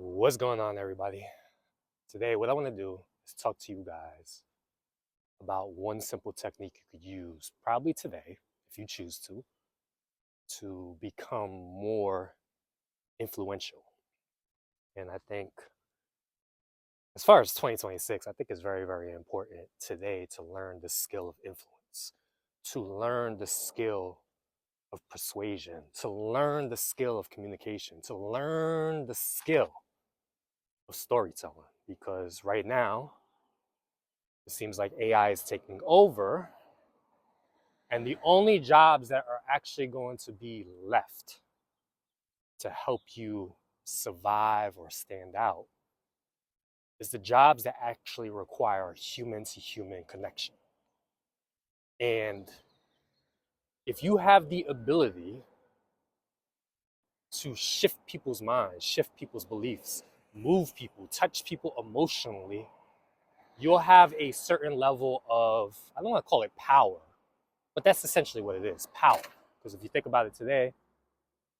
What's going on, everybody? Today, what I want to do is talk to you guys about one simple technique you could use, probably today, if you choose to become more influential. And I think, as far as 2026, I think it's very, very important today to learn the skill of influence, to learn the skill of persuasion, to learn the skill of communication, to learn the skill of storytelling. Because right now, it seems like AI is taking over, and the only jobs that are actually going to be left to help you survive or stand out is the jobs that actually require human to human connection. And if you have the ability to shift people's minds, shift people's beliefs, move people, touch people emotionally, you'll have a certain level of, I don't want to call it power, but that's essentially what it is, power. Because if you think about it today,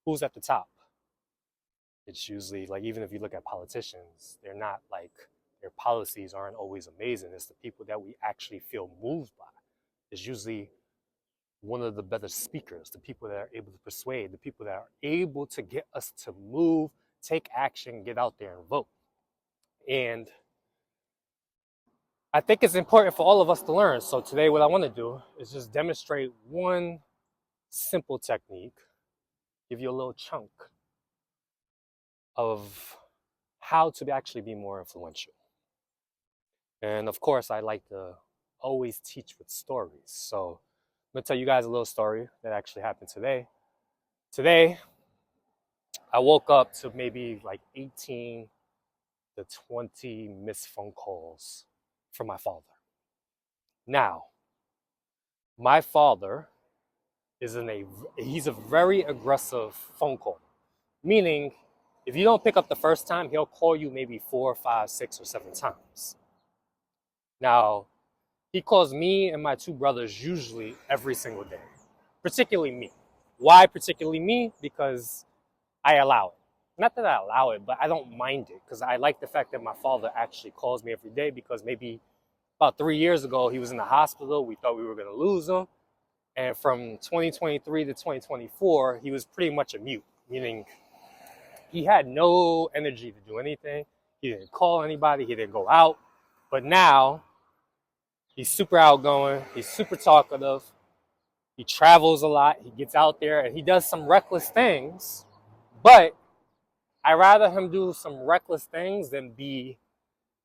who's at the top? It's usually like, even if you look at politicians, they're not like, their policies aren't always amazing. It's the people that we actually feel moved by. It's usually one of the better speakers, the people that are able to persuade, the people that are able to get us to move, take action, get out there and vote. And I think it's important for all of us to learn. So today what I want to do is just demonstrate one simple technique, give you a little chunk of how to actually be more influential. And of course, I like to always teach with stories. So I'm going to tell you guys a little story that actually happened today. Today, I woke up to maybe like 18 to 20 missed phone calls from my father. Now, my father he's a very aggressive phone caller, meaning if you don't pick up the first time, he'll call you maybe 4, 5, 6, or 7 times. Now, he calls me and my two brothers usually every single day, particularly me. Why particularly me? Because I allow it. Not that I allow it, but I don't mind it, because I like the fact that my father actually calls me every day, because maybe about 3 years ago, he was in the hospital. We thought we were going to lose him. And from 2023 to 2024, he was pretty much a mute, meaning he had no energy to do anything. He didn't call anybody. He didn't go out. But now, he's super outgoing. He's super talkative. He travels a lot. He gets out there and he does some reckless things. But I'd rather him do some reckless things than be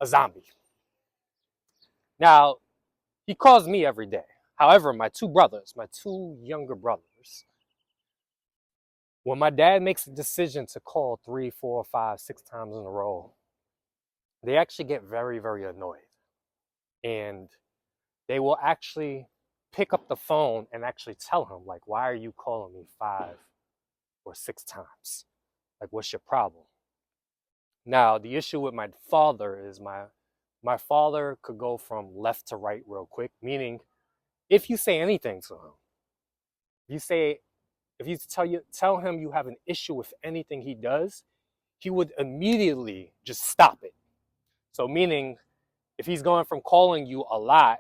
a zombie. Now, he calls me every day. However, my two younger brothers, when my dad makes a decision to call 3, 4, 5, 6 times in a row, they actually get very, very annoyed. And they will actually pick up the phone and actually tell him, like, why are you calling me 5 or 6 times? Like, what's your problem? Now, the issue with my father is my father could go from left to right real quick, meaning if you say anything to him, if you tell him you have an issue with anything he does, he would immediately just stop it. So meaning, if he's going from calling you a lot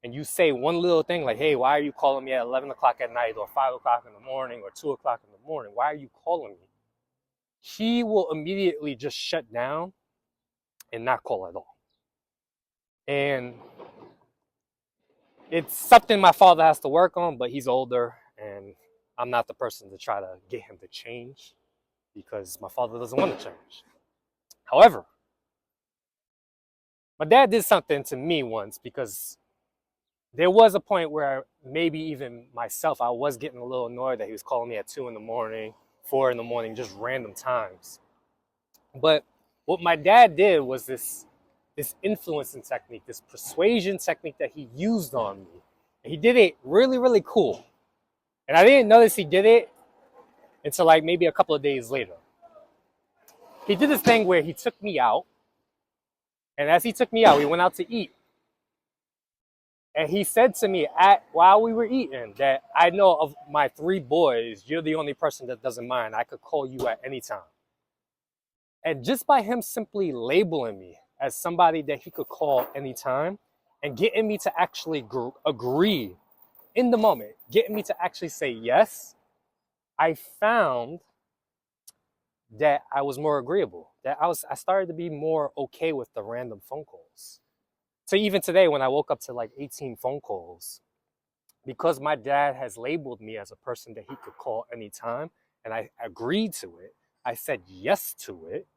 and you say one little thing like, hey, why are you calling me at 11 o'clock at night or 5 o'clock in the morning or 2 o'clock in the morning? Why are you calling me? He will immediately just shut down and not call at all. And it's something my father has to work on, but he's older and I'm not the person to try to get him to change, because my father doesn't want to change. However, my dad did something to me once, because there was a point where maybe even myself, I was getting a little annoyed that he was calling me at 2 in the morning, 4 in the morning, just random times. But what my dad did was this influencing technique, this persuasion technique that he used on me. And he did it really, really cool. And I didn't notice he did it until like maybe a couple of days later. He did this thing where he took me out. And as he took me out, we went out to eat. And he said to me while we were eating that, I know of my 3 boys, you're the only person that doesn't mind. I could call you at any time. And just by him simply labeling me as somebody that he could call anytime and getting me to actually agree in the moment, getting me to actually say yes, I found that I was more agreeable, that I started to be more okay with the random phone calls. So even today, when I woke up to like 18 phone calls, because my dad has labeled me as a person that he could call anytime, and I agreed to it, I said yes to it,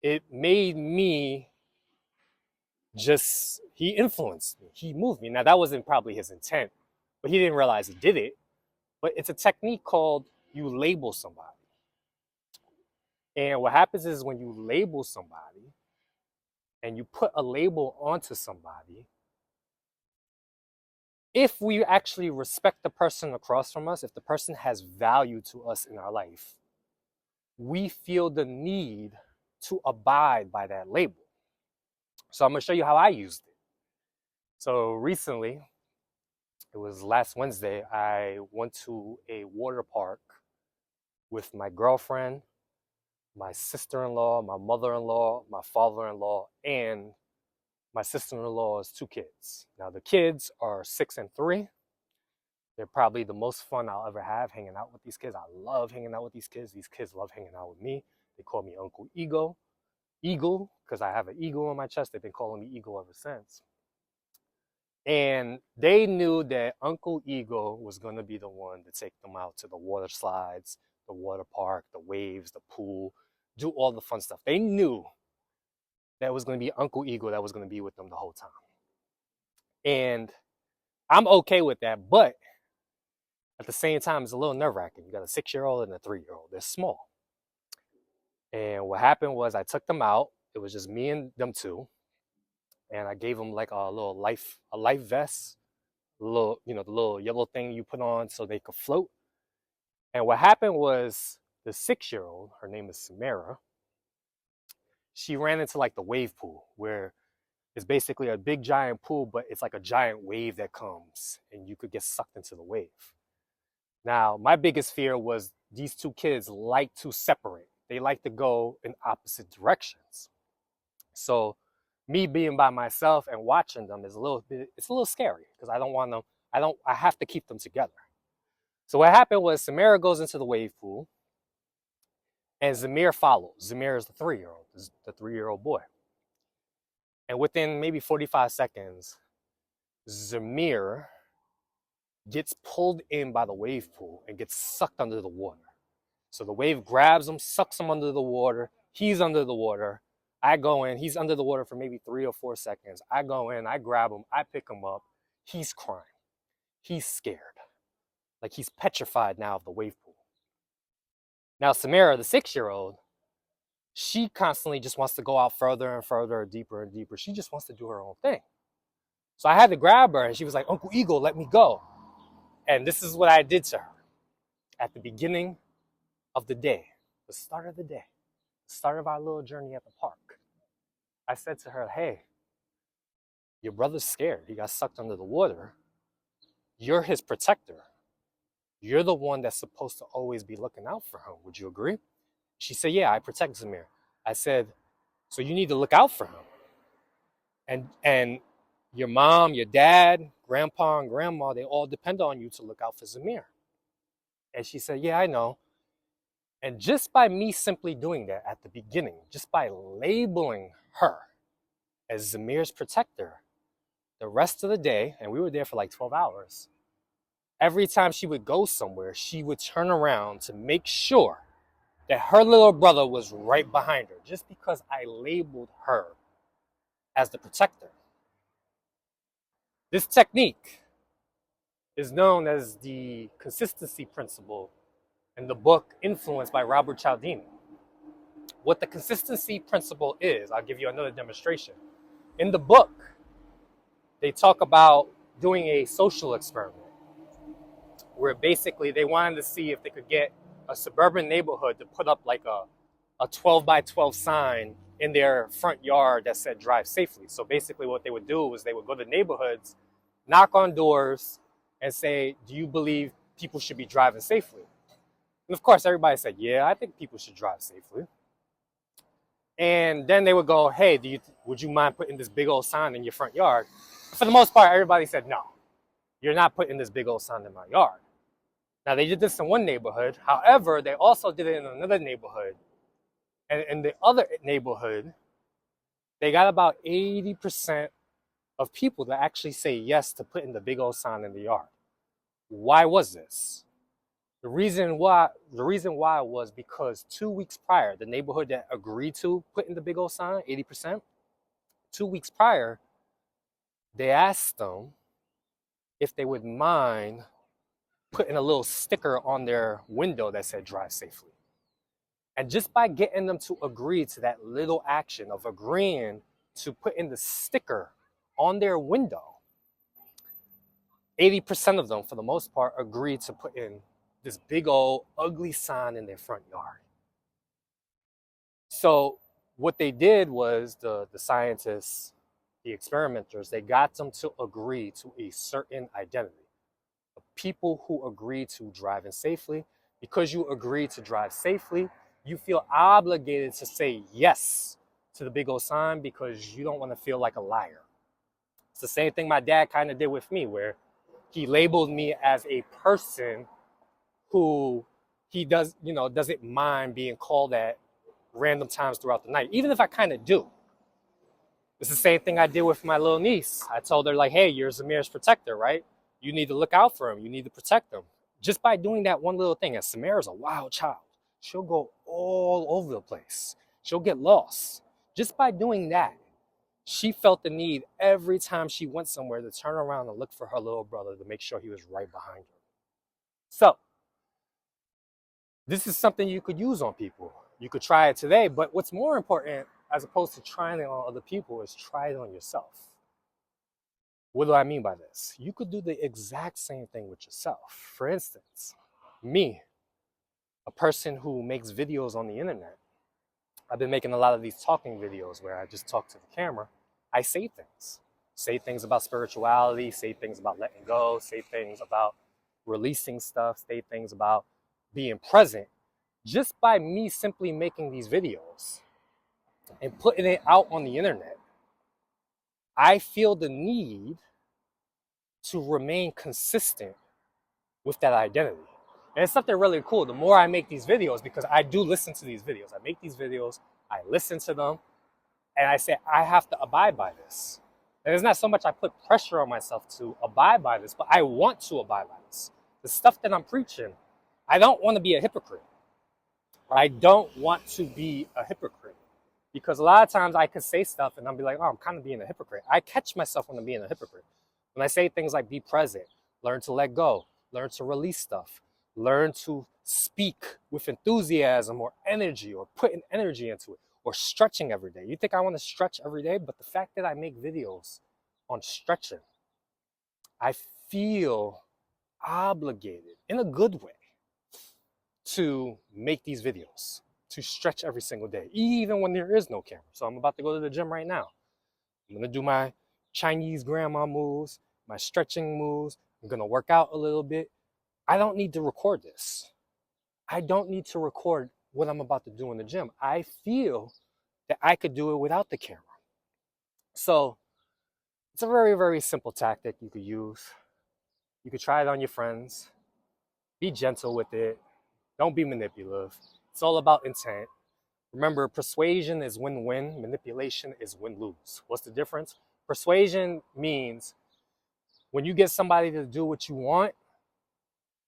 it made me he influenced me, he moved me. Now, that wasn't probably his intent, but he didn't realize he did it. But it's a technique called you label somebody. And what happens is when you label somebody and you put a label onto somebody, if we actually respect the person across from us, if the person has value to us in our life, we feel the need to abide by that label. So I'm going to show you how I used it. So recently, it was last Wednesday, I went to a water park with my girlfriend, my sister-in-law, my mother-in-law, my father-in-law, and my sister-in-law's 2 kids. Now, the kids are 6 and 3. They're probably the most fun I'll ever have hanging out with these kids. I love hanging out with these kids. These kids love hanging out with me. They call me Uncle Eagle, because I have an eagle on my chest. They've been calling me Eagle ever since. And they knew that Uncle Eagle was going to be the one to take them out to the water slides, the water park, the waves, the pool, do all the fun stuff. They knew that it was going to be Uncle Eagle that was going to be with them the whole time. And I'm okay with that, but at the same time, it's a little nerve-wracking. You got a 6-year-old and a 3-year-old. They're small. And what happened was I took them out. It was just me and them 2. And I gave them like a life vest, the little yellow thing you put on so they could float. And what happened was the 6-year-old, her name is Samara, she ran into like the wave pool, where it's basically a big giant pool, but it's like a giant wave that comes and you could get sucked into the wave. Now, my biggest fear was these 2 kids like to separate. They like to go in opposite directions. So me being by myself and watching them is a little scary, because I have to keep them together. So what happened was Samara goes into the wave pool and Zamir follows. Zamir is the 3-year-old boy. And within maybe 45 seconds, Zamir gets pulled in by the wave pool and gets sucked under the water. So the wave grabs him, sucks him under the water. He's under the water. I go in. He's under the water for maybe 3 or 4 seconds. I go in. I grab him. I pick him up. He's crying. He's scared. Like he's petrified now of the wave pool. Now, Samara, the 6-year-old, she constantly just wants to go out further and further, deeper and deeper. She just wants to do her own thing. So I had to grab her, and she was like, "Uncle Eagle, let me go." And this is what I did to her at the beginning of the day, the start of the day, the start of our little journey at the park. I said to her, "Hey, your brother's scared. He got sucked under the water. You're his protector. You're the one that's supposed to always be looking out for him. Would you agree?" She said, "Yeah, I protect Zamir." I said, "So you need to look out for him. And your mom, your dad, grandpa, and grandma, they all depend on you to look out for Zamir." And she said, "Yeah, I know." And just by me simply doing that at the beginning, just by labeling her as Zamir's protector, the rest of the day, and we were there for like 12 hours, every time she would go somewhere, she would turn around to make sure that her little brother was right behind her, just because I labeled her as the protector. This technique is known as the consistency principle in the book Influence by Robert Cialdini. What the consistency principle is, I'll give you another demonstration. In the book, they talk about doing a social experiment where basically they wanted to see if they could get a suburban neighborhood to put up like a 12 by 12 sign in their front yard that said "drive safely." So basically what they would do was they would go to neighborhoods, knock on doors, and say, "Do you believe people should be driving safely?" And of course, everybody said, "Yeah, I think people should drive safely." And then they would go, hey, would you mind putting this big old sign in your front yard? For the most part, everybody said, no, you're not putting this big old sign in my yard. Now, they did this in one neighborhood. However, they also did it in another neighborhood. And in the other neighborhood, they got about 80% of people to actually say yes to putting the big old sign in the yard. Why was this? The reason why was because 2 weeks prior, the neighborhood that agreed to putting the big old sign, 80%, 2 weeks prior, they asked them if they would mind putting a little sticker on their window that said drive safely. And just by getting them to agree to that little action of agreeing to put in the sticker on their window, 80% of them, for the most part, agreed to put in this big old ugly sign in their front yard. So what they did was the scientists, the experimenters, they got them to agree to a certain identity. The people who agree to driving safely, because you agree to drive safely, you feel obligated to say yes to the big old sign because you don't want to feel like a liar. It's the same thing my dad kind of did with me, where he labeled me as a person who he doesn't mind being called at random times throughout the night, even if I kind of do. It's the same thing I did with my little niece. I told her, like, hey, you're Zamir's protector, right? You need to look out for him. You need to protect him. Just by doing that one little thing, and Samara's a wild child. She'll go all over the place. She'll get lost. Just by doing that, she felt the need every time she went somewhere to turn around and look for her little brother to make sure he was right behind her. So, this is something you could use on people. You could try it today, but what's more important, as opposed to trying it on other people, is try it on yourself. What do I mean by this? You could do the exact same thing with yourself. For instance, me, a person who makes videos on the internet, I've been making a lot of these talking videos where I just talk to the camera. I say things about spirituality, say things about letting go, say things about releasing stuff, say things about being present. Just by me simply making these videos and putting it out on the internet, I feel the need to remain consistent with that identity. And it's something really cool. The more I make these videos, because I do listen to these videos, I make these videos, I listen to them, and I say, I have to abide by this. And it's not so much I put pressure on myself to abide by this, but I want to abide by this. The stuff that I'm preaching, I don't want to be a hypocrite. I don't want to be a hypocrite. Because a lot of times I could say stuff and I'll be like, oh, I'm kind of being a hypocrite. I catch myself when I'm being a hypocrite. When I say things like be present, learn to let go, learn to release stuff, learn to speak with enthusiasm or energy or putting energy into it, or stretching every day. You think I want to stretch every day, but the fact that I make videos on stretching, I feel obligated in a good way to make these videos, to stretch every single day, even when there is no camera. So I'm about to go to the gym right now. I'm going to do my Chinese grandma moves, my stretching moves. I'm going to work out a little bit. I don't need to record this. I don't need to record what I'm about to do in the gym. I feel that I could do it without the camera. So it's a very, very simple tactic you could use. You could try it on your friends. Be gentle with it. Don't be manipulative. It's all about intent. Remember, persuasion is win-win. Manipulation is win-lose. What's the difference? Persuasion means when you get somebody to do what you want,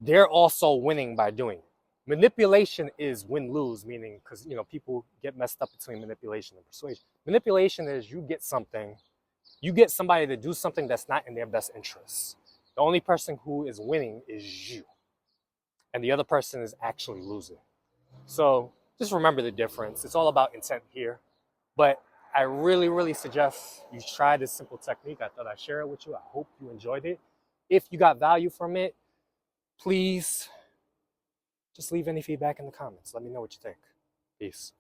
they're also winning by doing it. Manipulation is win-lose, meaning, because people get messed up between manipulation and persuasion. Manipulation is you get somebody to do something that's not in their best interest. The only person who is winning is you, and the other person is actually losing. So just remember the difference. It's all about intent here. But I really, really suggest you try this simple technique. I thought I'd share it with you. I hope you enjoyed it. If you got value from it, please just leave any feedback in the comments. Let me know what you think. Peace.